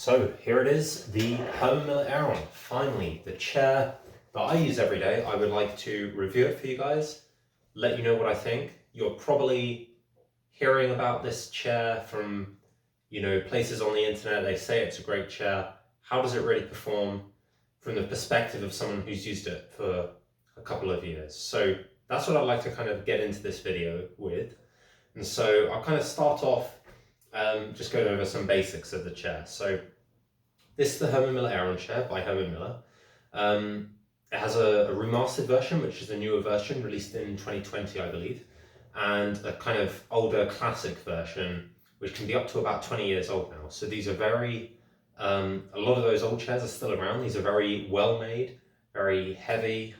So here it is, the Herman Aeron. Finally, the chair that I use every day. I would like to review it for you guys, let you know what I think. You're probably hearing about this chair from, places on the internet. They say it's a great chair. How does it really perform from the perspective of someone who's used it for a couple of years? So that's what I'd like to kind of get into this video with. And so I'll kind of start off just going over some basics of the chair. So this is the Herman Aeron chair by Herman Miller. It has a remastered version, which is a newer version released in 2020, I believe, and a kind of older classic version, which can be up to about 20 years old now. So these are very, a lot of those old chairs are still around. These are very well made, very heavy,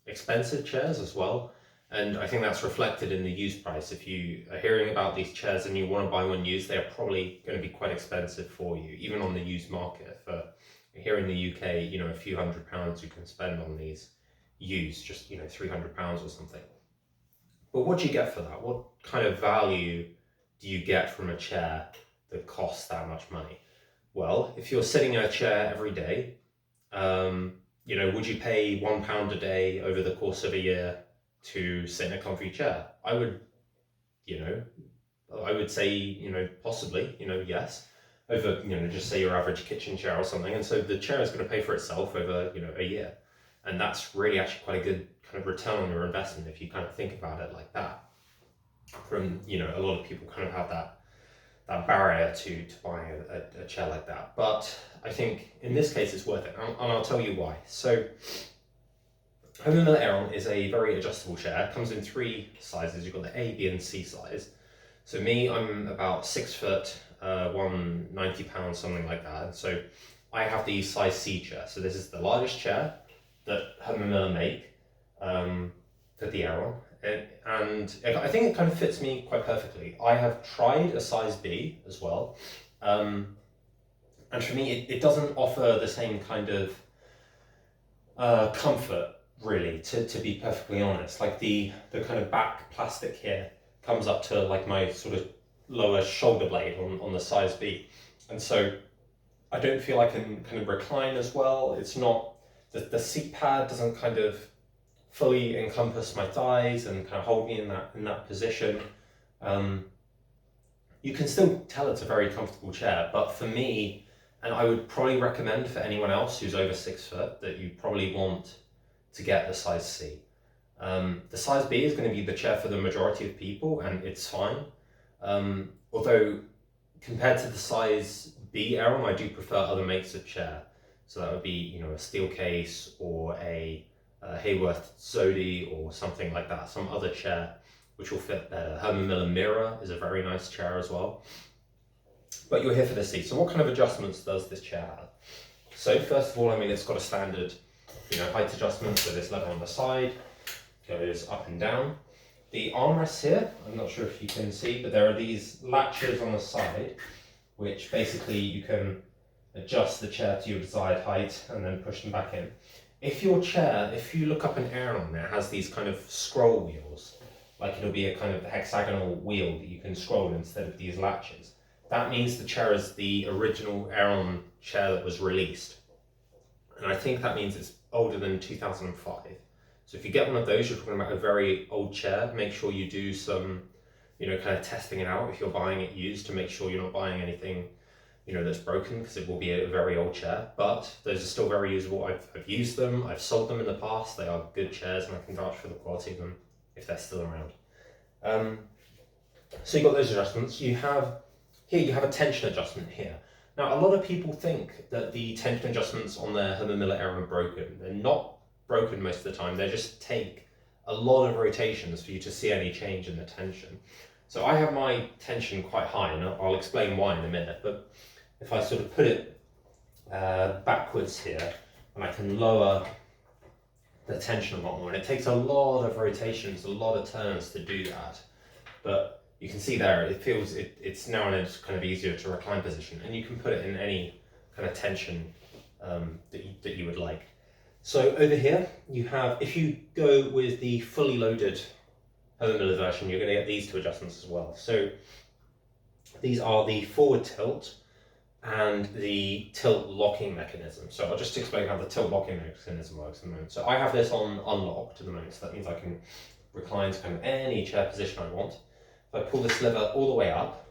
expensive chairs as well. And I think that's reflected in the used price. If you are hearing about these chairs and you want to buy one used, they're probably going to be quite expensive for you, even on the used market. For here in the UK, a few £100 you can spend on these used, just, £300 or something. But what do you get for that? What kind of value do you get from a chair that costs that much money? Well, if you're sitting in a chair every day, would you pay £1 a day over the course of a year to sit in a comfy chair? I would say, possibly, yes, over, just say your average kitchen chair or something. And so the chair is going to pay for itself over, a year. And that's really actually quite a good kind of return on your investment if you kind of think about it like that. From, a lot of people kind of have that barrier to buying a chair like that. But I think in this case it's worth it. And I'll tell you why. So Herman Aeron is a very adjustable chair. It comes in three sizes. You've got the A, B, and C size. So me, I'm about 6 foot, 190 pounds, something like that. And so I have the size C chair. So this is the largest chair that Herman Miller make for the Aeron. And I think it kind of fits me quite perfectly. I have tried a size B as well. And for me, it doesn't offer the same kind of comfort, really, to be perfectly honest. Like the kind of back plastic here comes up to like my sort of lower shoulder blade on the size B. And so I don't feel I can kind of recline as well. It's not, the seat pad doesn't kind of fully encompass my thighs and kind of hold me in that position. You can still tell it's a very comfortable chair, but for me, and I would probably recommend for anyone else who's over 6 foot, that you probably want to get the size C. The size B is going to be the chair for the majority of people, and it's fine. Although compared to the size B Aeron, I do prefer other makes of chair. So that would be, a steel case or a Hayworth Zodi or something like that, some other chair which will fit better. Herman Miller Mirror is a very nice chair as well. But you're here for the C. So what kind of adjustments does this chair have? So first of all, it's got a standard height adjustment, so this lever on the side goes up and down. The armrests here, I'm not sure if you can see, but there are these latches on the side, which basically you can adjust the chair to your desired height and then push them back in. If you look up an Aeron, it has these kind of scroll wheels, like it'll be a kind of hexagonal wheel that you can scroll instead of these latches. That means the chair is the original Aeron chair that was released. And I think that means it's older than 2005. So if you get one of those, you're talking about a very old chair. Make sure you do some, kind of testing it out if you're buying it used, to make sure you're not buying anything, that's broken, because it will be a very old chair. But those are still very usable. I've used them, I've sold them in the past. They are good chairs, and I can vouch for the quality of them if they're still around. So you've got those adjustments. You have a tension adjustment here. Now, a lot of people think that the tension adjustments on the Herman Miller Aeron are broken. They're not broken most of the time. They just take a lot of rotations for you to see any change in the tension. So I have my tension quite high, and I'll explain why in a minute. But if I sort of put it backwards here, and I can lower the tension a lot more, and it takes a lot of rotations, a lot of turns to do that. But you can see there, it's now in a kind of easier to recline position, and you can put it in any kind of tension that you would like. So over here, you have, if you go with the fully loaded Herman Miller version, you're going to get these two adjustments as well. So these are the forward tilt, and the tilt locking mechanism. So I'll just explain how the tilt locking mechanism works at the moment. So I have this on unlocked at the moment, so that means I can recline to kind of any chair position I want. If I pull this lever all the way up,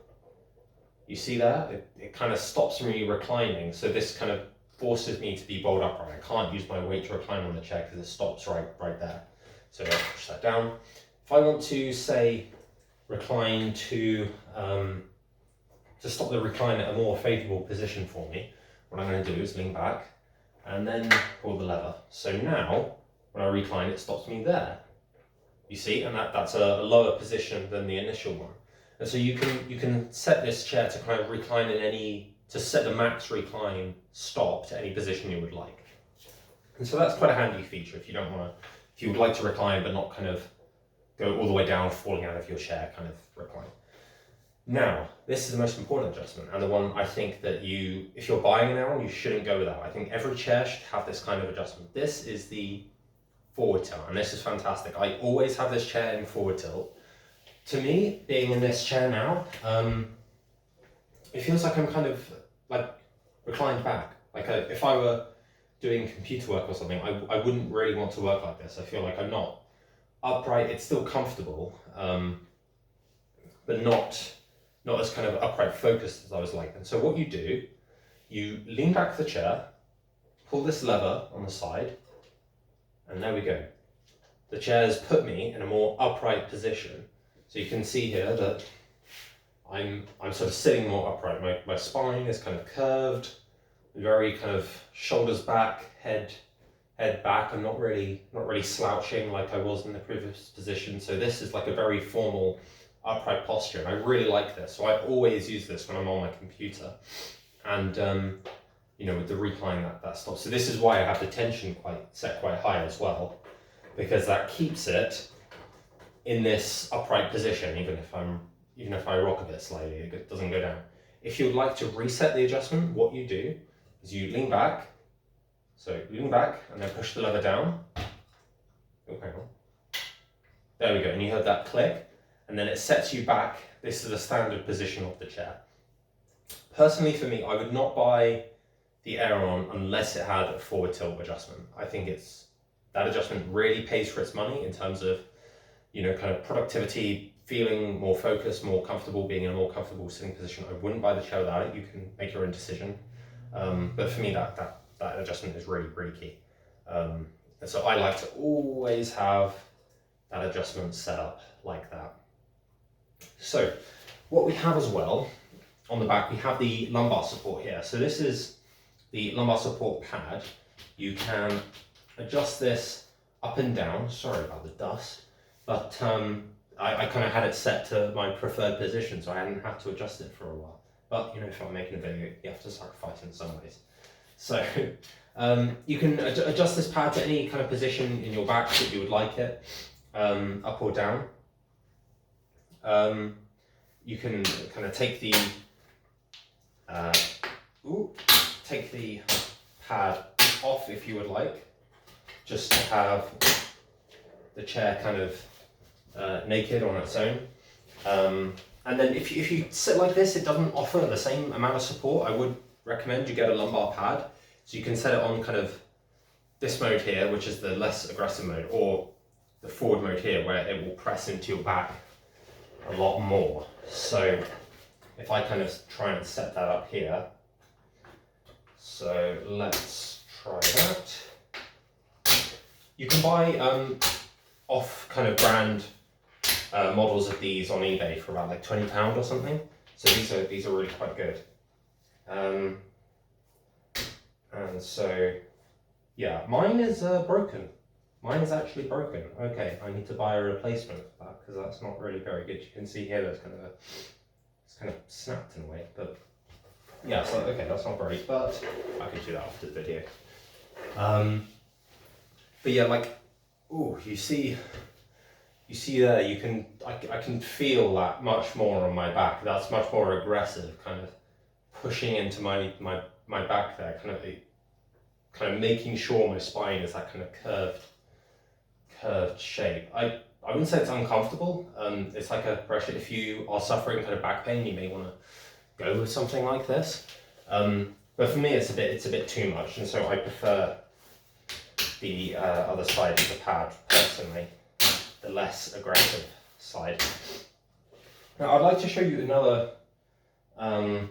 you see there, it kind of stops me reclining. So this kind of forces me to be bolt upright. I can't use my weight to recline on the chair because it stops right there. So I'll push that down. If I want to, say, recline to stop the recline at a more favourable position for me, what I'm going to do is lean back and then pull the lever. So now, when I recline, it stops me there. You see, and that's a lower position than the initial one. And so you can set this chair to kind of recline to set the max recline stop to any position you would like. And so that's quite a handy feature if you would like to recline but not kind of go all the way down, falling out of your chair, kind of recline. Now, this is the most important adjustment, and the one I think that if you're buying an Aeron, you shouldn't go without. I think every chair should have this kind of adjustment. This is the forward tilt, and this is fantastic. I always have this chair in forward tilt. To me, being in this chair now, it feels like I'm kind of like reclined back. Like if I were doing computer work or something, I wouldn't really want to work like this. I feel like I'm not upright. It's still comfortable, but not as kind of upright focused as I was like. And so what you do, you lean back the chair, pull this lever on the side, and there we go. The chair has put me in a more upright position. So you can see here that I'm sort of sitting more upright. My spine is kind of curved, very kind of shoulders back, head back. I'm not really slouching like I was in the previous position. So this is like a very formal upright posture, and I really like this. So I always use this when I'm on my computer, and with the recline that stops. So this is why I have the tension set quite high as well, because that keeps it in this upright position, even if I rock a bit slightly, it doesn't go down. If you would like to reset the adjustment, what you do is you lean back. So lean back and then push the lever down. Oh, hang on. There we go, and you heard that click, and then it sets you back. This is the standard position of the chair. Personally, for me, I would not buy the Aeron unless it had a forward tilt adjustment. I think that adjustment really pays for its money in terms of kind of productivity, feeling more focused, more comfortable, being in a more comfortable sitting position. I wouldn't buy the chair without it. You can make your own decision. But for me, that adjustment is really, really key. And so I like to always have that adjustment set up like that. So what we have as well, on the back, we have the lumbar support here. So this is the lumbar support pad. You can adjust this up and down. Sorry about the dust. But I kind of had it set to my preferred position, so I hadn't had to adjust it for a while. But if I'm making a video, you have to sacrifice in some ways. So you can adjust this pad to any kind of position in your back that you would like it, up or down. You can kind of take the pad off if you would like, just to have the chair kind of naked on its own. And then if you sit like this, it doesn't offer the same amount of support. I would recommend you get a lumbar pad. So you can set it on kind of this mode here, which is the less aggressive mode, or the forward mode here, where it will press into your back a lot more. So if I kind of try and set that up here, so let's try that. You can buy off kind of brand models of these on eBay for about like £20 or something. So these are really quite good. And so yeah, mine is broken. Mine is actually broken. Okay, I need to buy a replacement for that because that's not really very good. You can see here there's it's kind of snapped in a way, but yeah, so okay, that's not great, but I can do that after the video. But yeah, like, oh, you see there, I can feel that much more on my back. That's much more aggressive, kind of pushing into my back there, kind of making sure my spine is that kind of curved shape. I wouldn't say it's uncomfortable. It's like a pressure. If you are suffering kind of back pain, you may want to go with something like this. But for me, it's a bit too much, and so I prefer the other side of the pad personally, the less aggressive side. Now I'd like to show you another. Oh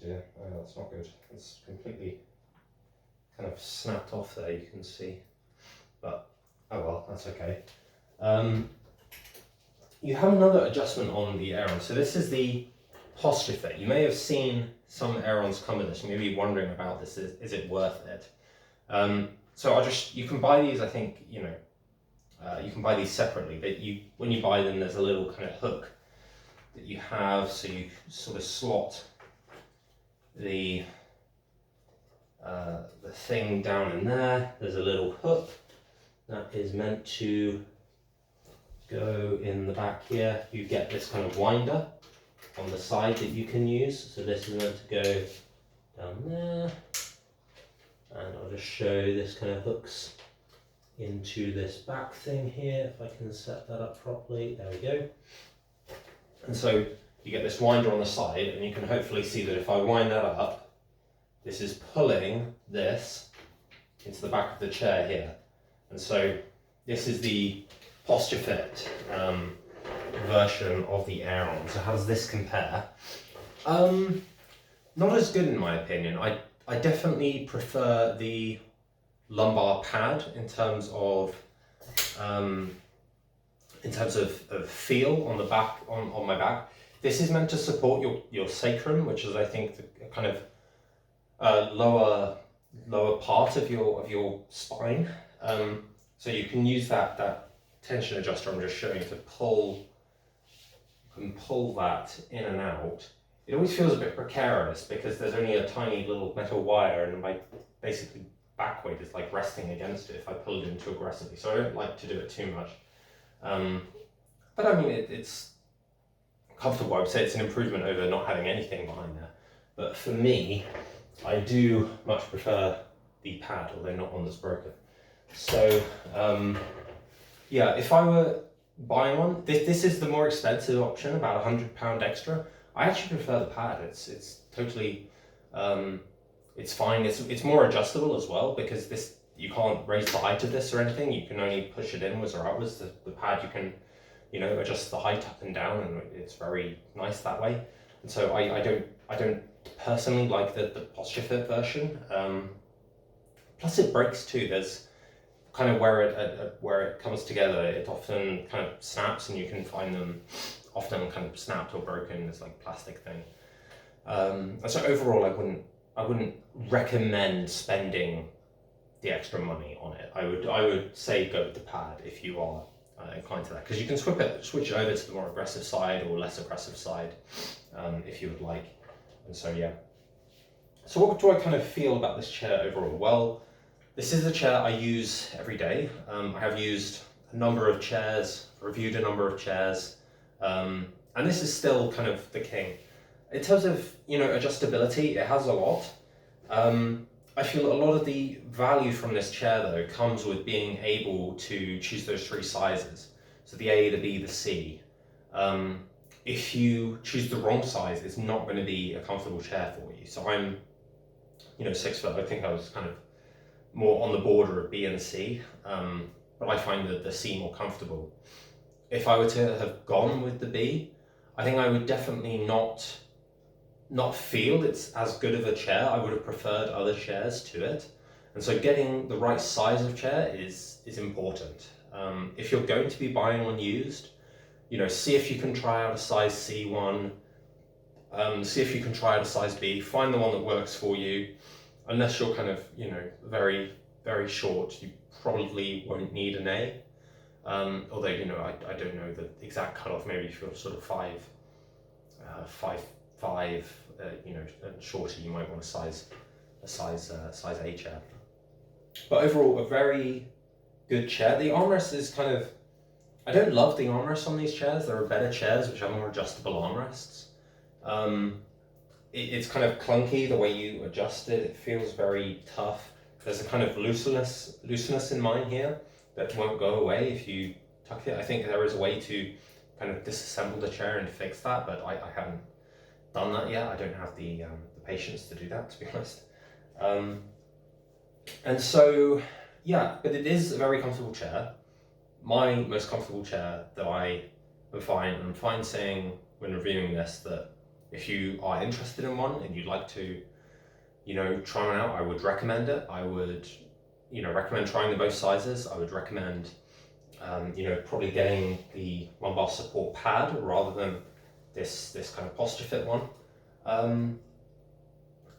dear, oh, that's not good. It's completely kind of snapped off there. You can see, but oh well, that's okay. You have another adjustment on the Aeron. So this is the PostureFit. You may have seen some Aerons come with this. You may be wondering about this. Is it worth it? So you can buy these. I think you can buy these separately. But when you buy them, there's a little kind of hook that you have, so you sort of slot the thing down in there. There's a little hook that is meant to go in the back here. You get this kind of winder on the side that you can use. So this is meant to go down there, and I'll just show this kind of hooks into this back thing here. If I can set that up properly, there we go. And so you get this winder on the side, and you can hopefully see that if I wind that up, this is pulling this into the back of the chair here. And so this is the PostureFit version of the Aeron. So how does this compare? Not as good in my opinion. I definitely prefer the lumbar pad in terms of feel on the back, on my back. This is meant to support your sacrum, which is I think the kind of lower part of your spine. So you can use that tension adjuster I'm just showing to pull that in and out. It always feels a bit precarious because there's only a tiny little metal wire, and my basically back weight is like resting against it if I pull it in too aggressively. So I don't like to do it too much. But I mean, it's comfortable. I would say it's an improvement over not having anything behind there. But for me, I do much prefer the pad, although not one that's broken. So yeah, if I were buying one, this is the more expensive option, about £100 extra. I actually prefer the pad. It's totally, it's fine. It's more adjustable as well, because this, you can't raise the height of this or anything. You can only push it inwards or outwards. The pad, you can, adjust the height up and down, and it's very nice that way. And so I don't personally like the PostureFit version. Plus it breaks too. There's kind of where it comes together, it often kind of snaps, and you can find them often kind of snapped or broken. It's like plastic thing. And so overall, I wouldn't recommend spending the extra money on it. I would say go with the pad if you are inclined to that, because you can switch it over to the more aggressive side or less aggressive side if you would like. And so yeah. So what do I kind of feel about this chair overall? Well, this is a chair I use every day. I have used a number of chairs, reviewed a number of chairs, and this is still kind of the king. In terms of adjustability, it has a lot. I feel a lot of the value from this chair though comes with being able to choose those three sizes. So the A, the B, the C. If you choose the wrong size, it's not going to be a comfortable chair for you. So I'm 6 foot. I think I was kind of more on the border of B and C, but I find the C more comfortable. If I were to have gone with the B, I think I would definitely not feel it's as good of a chair. I would have preferred other chairs to it. And so getting the right size of chair is important. If you're going to be buying one used, see if you can try out a size C one, see if you can try out a size B, find the one that works for you. Unless you're kind of, very, very short, you probably won't need an A. Although, I don't know the exact cutoff. Maybe if you're sort of 5'5", and shorter, you might want a size A chair. But overall, a very good chair. The armrest is kind of, I don't love the armrests on these chairs. There are better chairs which have more adjustable armrests. It's kind of clunky the way you adjust it. It feels very tough. There's a kind of looseness in mine here that won't go away if you tuck it. I think there is a way to kind of disassemble the chair and fix that, but I haven't done that yet. I don't have the patience to do that, to be honest. And so, yeah, but it is a very comfortable chair. My most comfortable chair that I am fine saying when reviewing this that if you are interested in one and you'd like to, try one out, I would recommend it. I would, recommend trying the both sizes. I would recommend, probably getting the lumbar support pad rather than this kind of PostureFit one.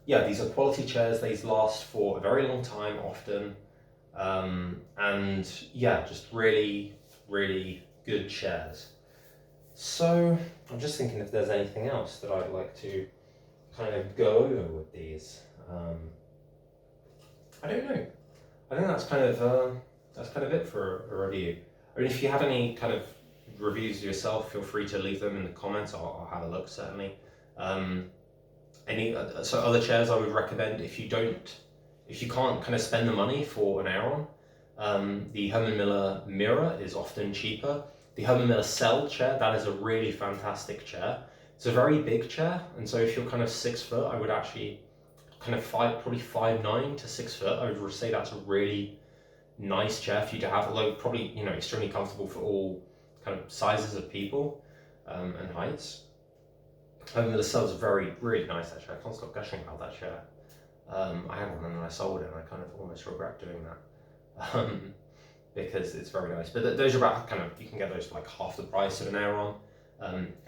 Yeah, these are quality chairs. These last for a very long time often. And yeah, just really, really good chairs. So I'm just thinking if there's anything else that I'd like to kind of go over with these. I don't know. I think that's kind of it for a review. I mean, if you have any kind of reviews yourself, feel free to leave them in the comments. I'll have a look certainly. So other chairs I would recommend if you can't kind of spend the money for an Aeron. The Herman Miller Mirror is often cheaper. The Herman Miller Cell chair, that is a really fantastic chair. It's a very big chair, and so if you're kind of 6 foot, I would actually kind of probably 5'9" to 6 foot. I would say that's a really nice chair for you to have, although probably extremely comfortable for all kind of sizes of people and heights. Herman Miller Cell is really nice actually. I can't stop gushing about that chair. I had one and then I sold it, and I kind of almost regret doing that. Because it's very nice. But those are about you can get those for like half the price of an Aeron.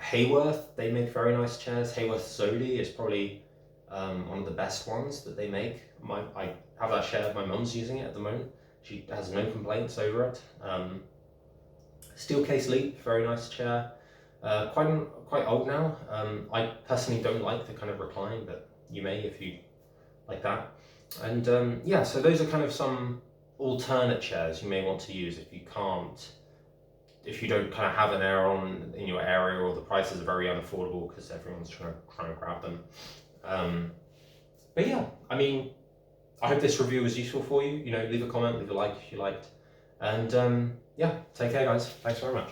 Hayworth, they make very nice chairs. Hayworth Zodi is probably one of the best ones that they make. I have that chair, my mum's using it at the moment. She has no complaints over it. Steelcase Leap, very nice chair. Quite old now. I personally don't like the kind of recline, but you may if you like that. And yeah, so those are kind of some alternate chairs you may want to use if you don't kind of have an Aeron in your area, or the prices are very unaffordable because everyone's trying to grab them. But yeah, I mean, I hope this review was useful for you. Leave a comment, leave a like if you liked, and yeah, take care guys. Thanks very much.